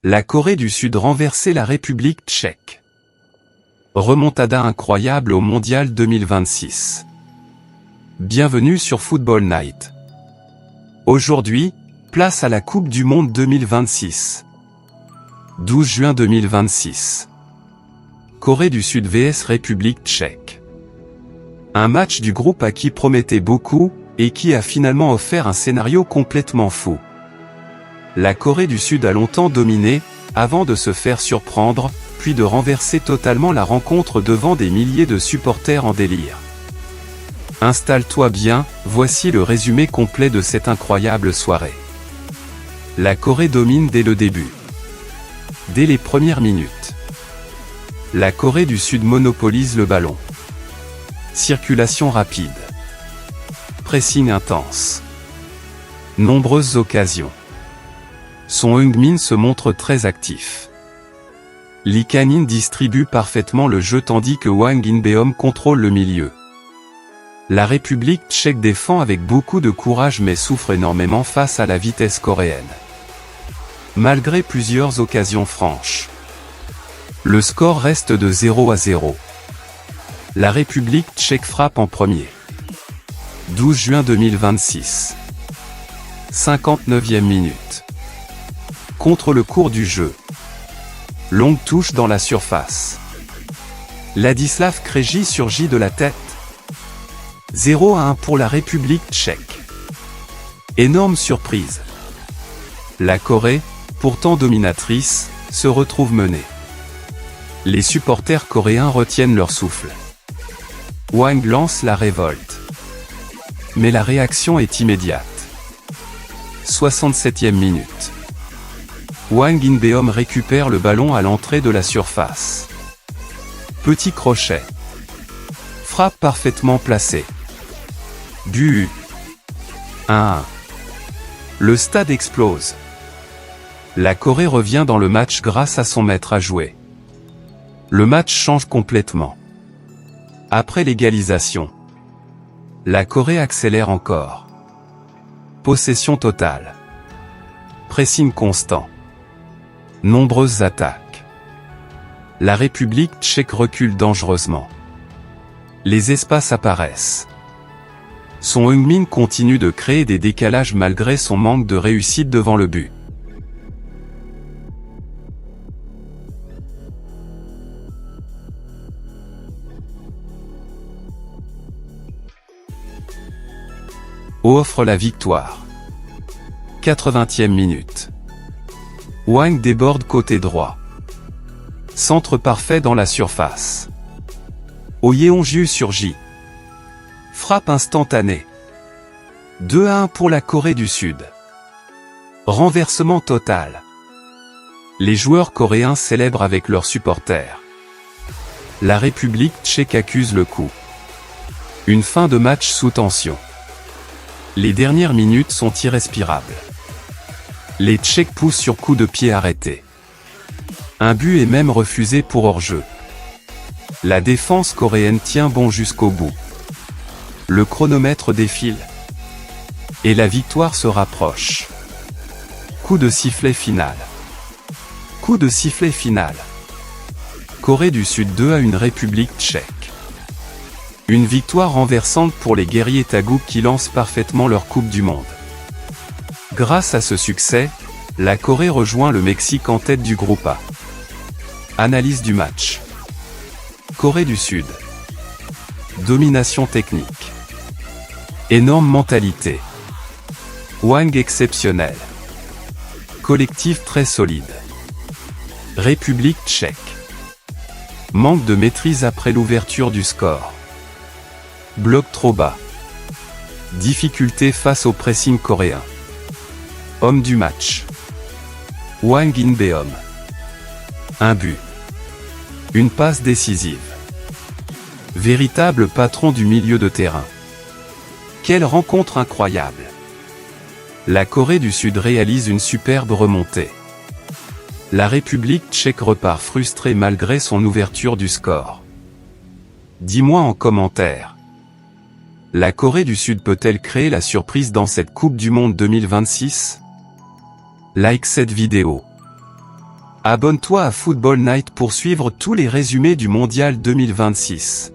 La Corée du Sud renversait la République tchèque. Remontada incroyable au Mondial 2026. Bienvenue sur Football Night. Aujourd'hui, place à la Coupe du Monde 2026. 12 juin 2026. Corée du Sud vs République tchèque. Un match du groupe A qui promettait beaucoup, et qui a finalement offert un scénario complètement fou. La Corée du Sud a longtemps dominé, avant de se faire surprendre, puis de renverser totalement la rencontre devant des milliers de supporters en délire. Installe-toi bien, voici le résumé complet de cette incroyable soirée. La Corée domine dès le début. Dès les premières minutes. La Corée du Sud monopolise le ballon. Circulation rapide. Pressing intense. Nombreuses occasions. Son Heung-min se montre très actif. Lee Kan-in distribue parfaitement le jeu tandis que Hwang In-beom contrôle le milieu. La République tchèque défend avec beaucoup de courage mais souffre énormément face à la vitesse coréenne. Malgré plusieurs occasions franches. Le score reste de 0-0. La République tchèque frappe en premier. 12 juin 2026. 59e minute. Contre le cours du jeu. Longue touche dans la surface. Ladislav Krejci surgit de la tête. 0-1 pour la République tchèque. Énorme surprise. La Corée, pourtant dominatrice, se retrouve menée. Les supporters coréens retiennent leur souffle. Hwang lance la révolte. Mais la réaction est immédiate. 67e minute. Hwang In-beom récupère le ballon à l'entrée de la surface. Petit crochet. Frappe parfaitement placée. But. 1-1. Le stade explose. La Corée revient dans le match grâce à son maître à jouer. Le match change complètement. Après l'égalisation, la Corée accélère encore. Possession totale. Pressing constant. Nombreuses attaques. La République tchèque recule dangereusement. Les espaces apparaissent. Son Heung-min continue de créer des décalages malgré son manque de réussite devant le but. Offre la victoire. 80e minute. Hwang déborde côté droit. Centre parfait dans la surface. Oh Yeonju surgit. Frappe instantanée. 2-1 pour la Corée du Sud. Renversement total. Les joueurs coréens célèbrent avec leurs supporters. La République tchèque accuse le coup. Une fin de match sous tension. Les dernières minutes sont irrespirables. Les Tchèques poussent sur coup de pied arrêté. Un but est même refusé pour hors-jeu. La défense coréenne tient bon jusqu'au bout. Le chronomètre défile. Et la victoire se rapproche. Coup de sifflet final. Coup de sifflet final. Corée du Sud 2-1 République tchèque. Une victoire renversante pour les guerriers Tagouk qui lancent parfaitement leur Coupe du Monde. Grâce à ce succès, la Corée rejoint le Mexique en tête du groupe A. Analyse du match. Corée du Sud. Domination technique. Énorme mentalité. Hwang exceptionnel. Collectif très solide. République tchèque. Manque de maîtrise après l'ouverture du score. Bloc trop bas. Difficulté face au pressing coréen. Homme du match. Hwang In-beom. Un but. Une passe décisive. Véritable patron du milieu de terrain. Quelle rencontre incroyable. La Corée du Sud réalise une superbe remontée. La République tchèque repart frustrée malgré son ouverture du score. Dis-moi en commentaire. La Corée du Sud peut-elle créer la surprise dans cette Coupe du Monde 2026? Like cette vidéo. Abonne-toi à Football Night pour suivre tous les résumés du Mondial 2026.